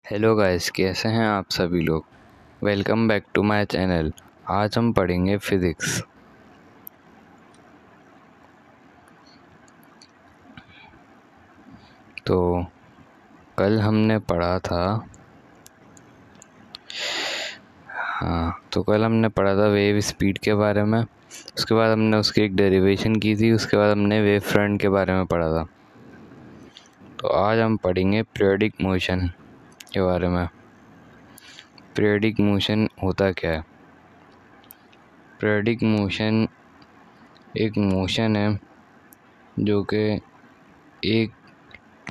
Hello guys, कैसे हैं आप सभी लोग। Welcome back to my channel. आज हम पढ़ेंगे फिज़िक्स। तो कल हमने पढ़ा था वेव स्पीड के बारे में। उसके बाद हमने उसकी एक डेरिवेशन की थी। उसके बाद हमने वेव फ्रंट के बारे में पढ़ा था। तो आज हम पढ़ेंगे पीरियोडिक मोशन के बारे में। पीरियोडिक मोशन होता क्या है? पीरियोडिक मोशन एक मोशन है जो कि एक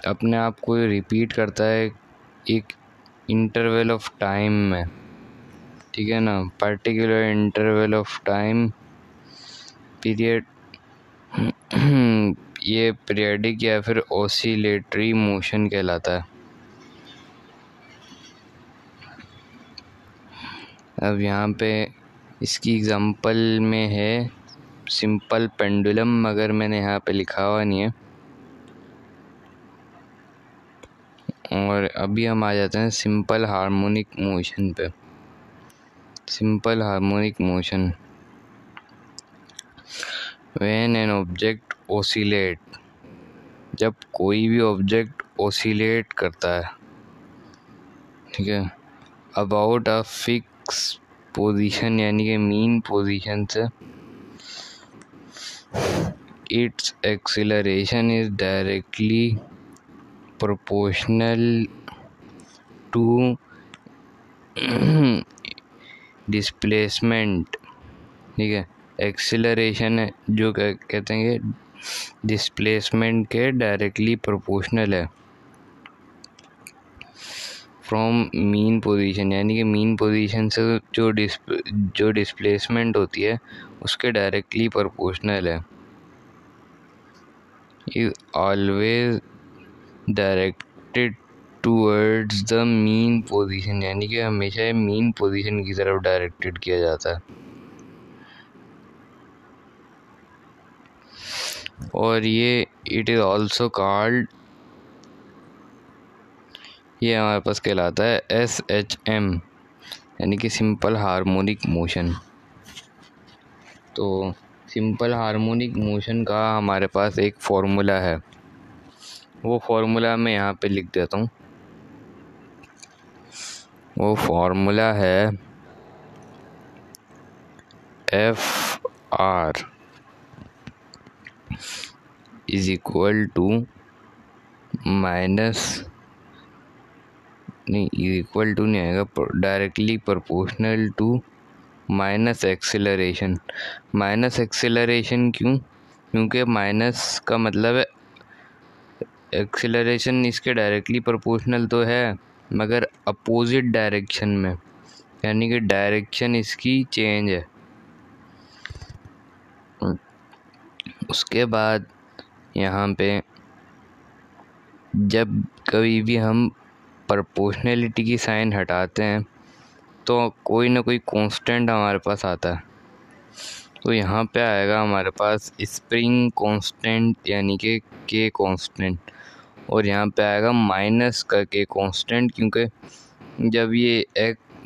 अपने आप को रिपीट करता है एक इंटरवल ऑफ टाइम में, ठीक है ना। Particular interval of time period ये पीरियडिक या फिर ऑसिलेटरी मोशन कहलाता है। अब यहाँ पे इसकी एग्जांपल में है सिंपल पेंडुलम, मगर मैंने यहाँ पे लिखा हुआ नहीं है। और अभी हम आ जाते हैं सिंपल हार्मोनिक मोशन पे। Simple harmonic motion, when an object oscillate, जब कोई भी ऑब्जेक्ट ओसिलेट करता है, ठीक है, अबाउट अ फिक्स पोजीशन यानी कि मीन पोजीशन से, its acceleration is directly proportional to displacement, ठीक है। एक्सीलरेशन है जो कहते हैं कि डिस्प्लेसमेंट के डायरेक्टली प्रोपोर्शनल है फ्रॉम मीन पोजीशन, यानी कि मीन पोजीशन से जो डिस्प्लेसमेंट होती है उसके डायरेक्टली प्रोपोर्शनल है। Is always directed towards the mean position, यानी कि हमेशा मीन पोजीशन की तरफ डायरेक्टेड किया जाता है। और ये इट इज ऑल्सो कॉल्ड, ये हमारे पास कहलाता है SHM, यानी कि सिंपल हार्मोनिक मोशन। तो सिंपल हार्मोनिक मोशन का हमारे पास एक फॉर्मूला है, वो फॉर्मूला मैं यहाँ पे लिख देता हूँ। वो फॉर्मूला है FR is equal to equal to नहीं आएगा, directly proportional to minus acceleration. Minus acceleration क्यों? क्योंकि माइनस का मतलब है एक्सेलरेशन इसके डायरेक्टली प्रोपोर्शनल तो है, मगर अपोजिट डायरेक्शन में, यानी कि डायरेक्शन इसकी चेंज है। उसके बाद यहाँ पे जब कभी भी हम प्रोपोर्शनलिटी की साइन हटाते हैं तो कोई ना कोई कांस्टेंट हमारे पास आता है। तो यहाँ पे आएगा हमारे पास स्प्रिंग कांस्टेंट, यानी कि के कांस्टेंट, और यहाँ पे आएगा माइनस का के कांस्टेंट, क्योंकि जब ये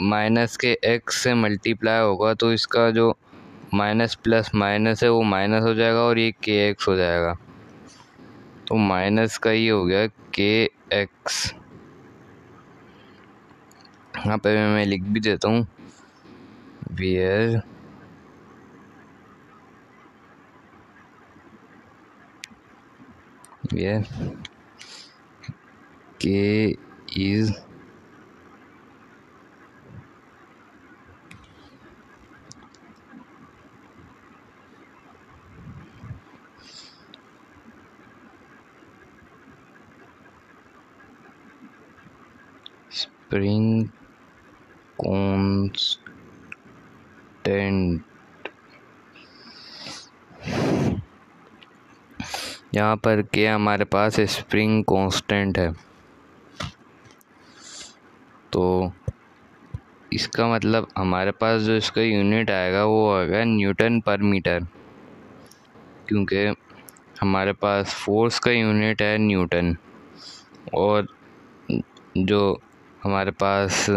माइनस के x से मल्टीप्लाई होगा तो इसका जो माइनस प्लस माइनस है वो माइनस हो जाएगा और ये kx हो जाएगा। तो माइनस का ये हो गया kx। यहाँ पे मैं लिख भी देता हूँ, where k is spring constant. यहाँ पर के हमारे पास स्प्रिंग कांस्टेंट है, तो इसका मतलब हमारे पास जो इसका यूनिट आएगा वो आएगा न्यूटन पर मीटर, क्योंकि हमारे पास फोर्स का यूनिट है न्यूटन और जो हमारे पास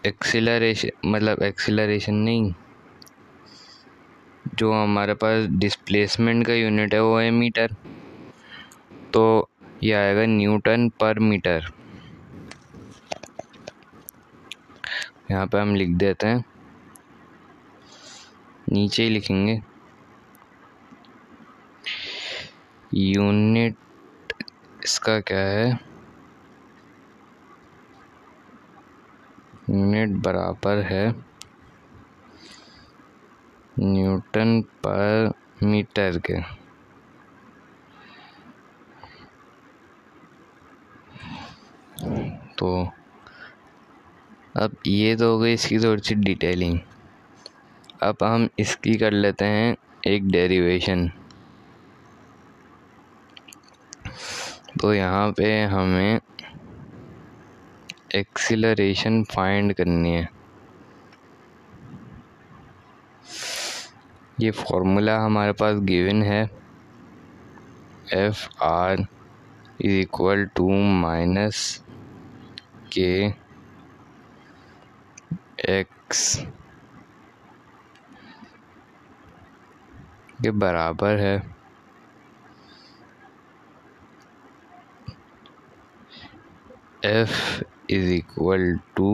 एक्सीलरेशन नहीं, जो हमारे पास डिस्प्लेसमेंट का यूनिट है वो है मीटर, तो ये आएगा न्यूटन पर मीटर। यहाँ पे हम लिख देते हैं, नीचे ही लिखेंगे यूनिट इसका क्या है, यूनिट बराबर है न्यूटन पर मीटर के। तो अब ये तो हो गई इसकी थोड़ी सी डिटेलिंग। अब हम इसकी कर लेते हैं एक डेरिवेशन। तो यहाँ पे हमें एक्सीलरेशन फाइंड करनी है। ये फॉर्मूला हमारे पास गिवन है, F(r) is equal to minus k x के बराबर है F is equal to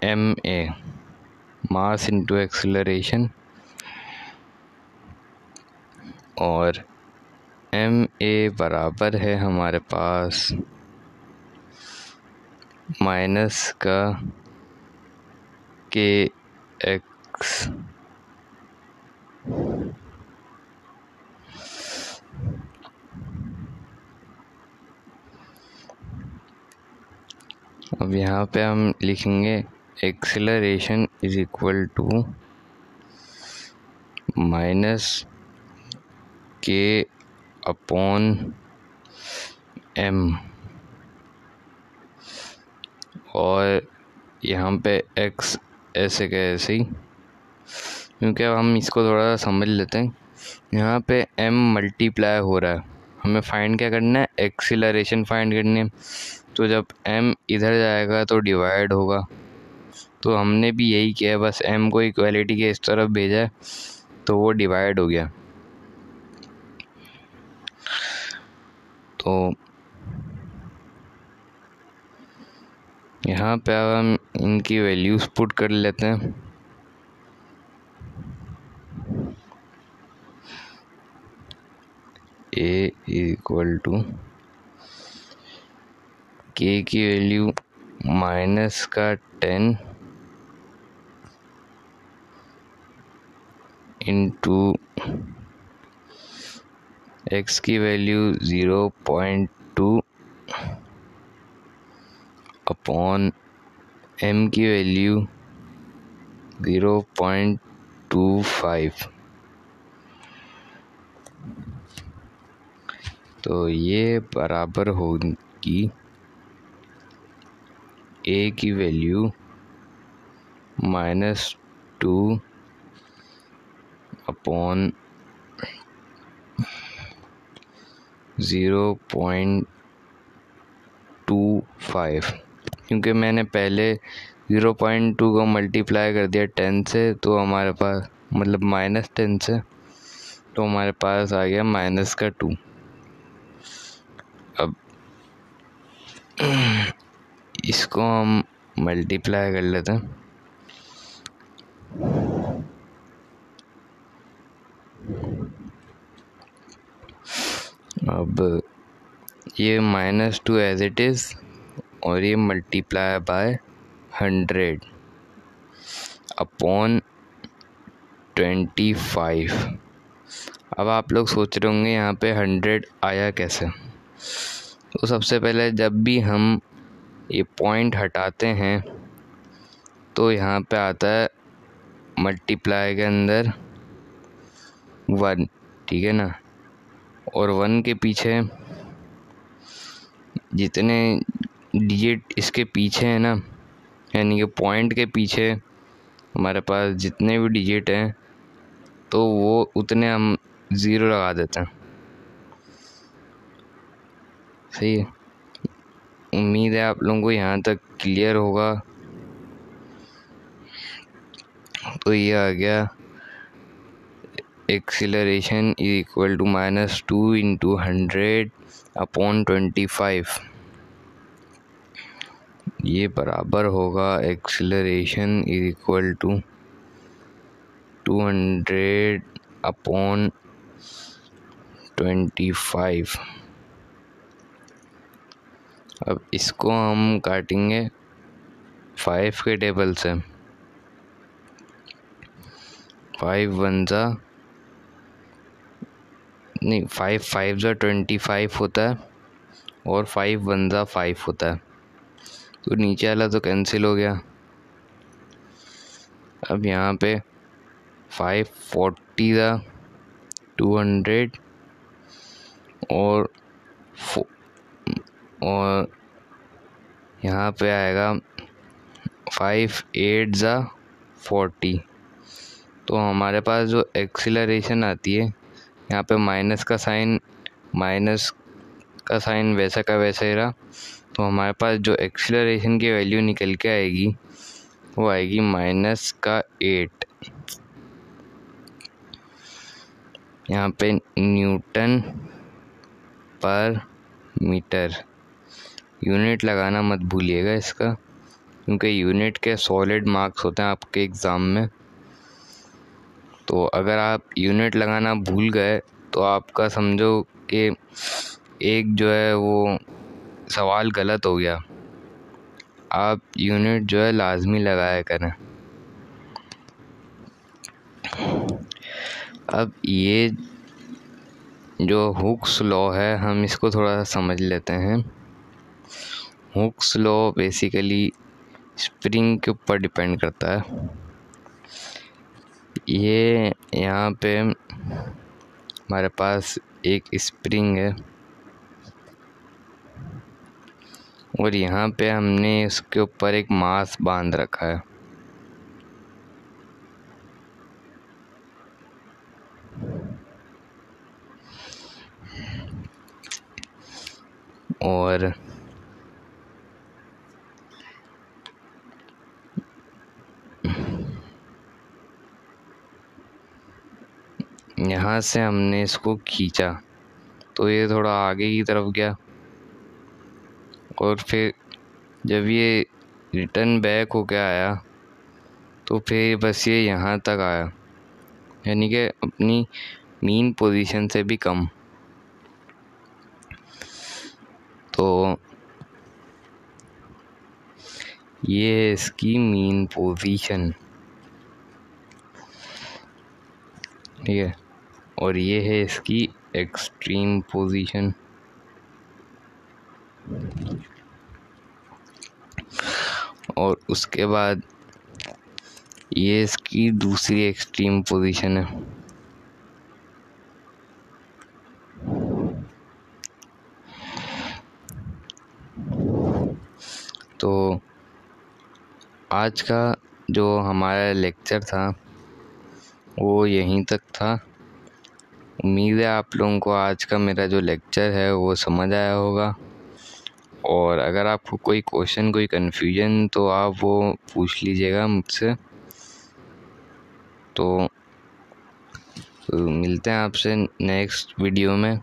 ma, mass into acceleration, और ma बराबर है हमारे पास माइनस का के एक्स। अब यहाँ पे हम लिखेंगे acceleration is equal to minus k upon m, और यहाँ पे x ऐसे का ऐसे ही, क्योंकि अब हम इसको थोड़ा सा समझ लेते हैं। यहाँ पे m मल्टीप्लाई हो रहा है, हमें फाइंड क्या करना है, एक्सीलरेशन फाइंड करनी है। तो जब m इधर जाएगा तो डिवाइड होगा, तो हमने भी यही किया है, बस m को इक्वालिटी के इस तरफ भेजा है तो वो डिवाइड हो गया। तो यहाँ पे अब हम इनकी वैल्यूज पुट कर लेते हैं। a इक्वल टू k की वैल्यू माइनस का 10 इंटू x की वैल्यू 0.2 अपॉन m की वैल्यू 0.25। तो ये बराबर होगी a की वैल्यू -2 अपॉन 0.25, क्योंकि मैंने पहले 0.2 को मल्टीप्लाई कर दिया 10 से, तो हमारे पास मतलब -10 से, तो हमारे पास आ गया -2। अब इसको हम मल्टीप्लाई कर लेते हैं। अब ये -2 एज इट इज़, और ये मल्टीप्लाई बाय 100 अपॉन 25। अब आप लोग सोच रहे होंगे यहाँ पे 100 आया कैसे। तो सबसे पहले जब भी हम ये पॉइंट हटाते हैं तो यहाँ पे आता है मल्टीप्लाई के अंदर 1, ठीक है ना, और 1 के पीछे जितने डिजिट इसके पीछे है ना, यानी कि पॉइंट के पीछे हमारे पास जितने भी डिजिट हैं तो वो उतने हम 0 लगा देते हैं, सही है। उम्मीद है आप लोगों को यहाँ तक क्लियर होगा। तो ये आ गया एक्सीलरेशन इज इक्वल टू -2 × 100/25। ये बराबर होगा एक्सीलरेशन इज इक्वल टू 200/25। अब इसको हम काटेंगे 5 के टेबल से। 5 5 25 होता है और 5 5 होता है, तो नीचे वाला तो कैंसिल हो गया। अब यहाँ पे 5 40 200 और यहाँ पे आएगा 5 8 40। तो हमारे पास जो एक्सीलरेशन आती है, यहाँ पे माइनस का साइन वैसा का वैसा ही रहा। तो हमारे पास जो एक्सीलरेशन की वैल्यू निकल के आएगी वो आएगी -8। यहाँ पे न्यूटन पर मीटर, यूनिट लगाना मत भूलिएगा इसका, क्योंकि यूनिट के सॉलिड मार्क्स होते हैं आपके एग्ज़ाम में। तो अगर आप यूनिट लगाना भूल गए तो आपका समझो कि एक जो है वो सवाल गलत हो गया। आप यूनिट जो है लाजमी लगाया करें। अब ये जो हुक्स लॉ है, हम इसको थोड़ा सा समझ लेते हैं। हुक्स लॉ बेसिकली स्प्रिंग के ऊपर डिपेंड करता है। ये यहाँ पे हमारे पास एक स्प्रिंग है और यहाँ पे हमने इसके ऊपर एक मास बांध रखा है। और यहाँ से हमने इसको खींचा तो ये थोड़ा आगे की तरफ गया और फिर जब ये रिटर्न बैक होके आया तो फिर बस ये यहाँ तक आया, यानी कि अपनी मीन पोजीशन से भी कम। तो ये है इसकी मीन पोजीशन, ठीक है। और ये है इसकी एक्सट्रीम पोजीशन। और उसके बाद ये इसकी दूसरी एक्सट्रीम पोजीशन है। तो आज का जो हमारा लेक्चर था वो यहीं तक था। उम्मीद है आप लोगों को आज का मेरा जो लेक्चर है वो समझ आया होगा। और अगर आपको कोई क्वेश्चन, कोई कन्फ्यूजन, तो आप वो पूछ लीजिएगा मुझसे। तो मिलते हैं आपसे नेक्स्ट वीडियो में।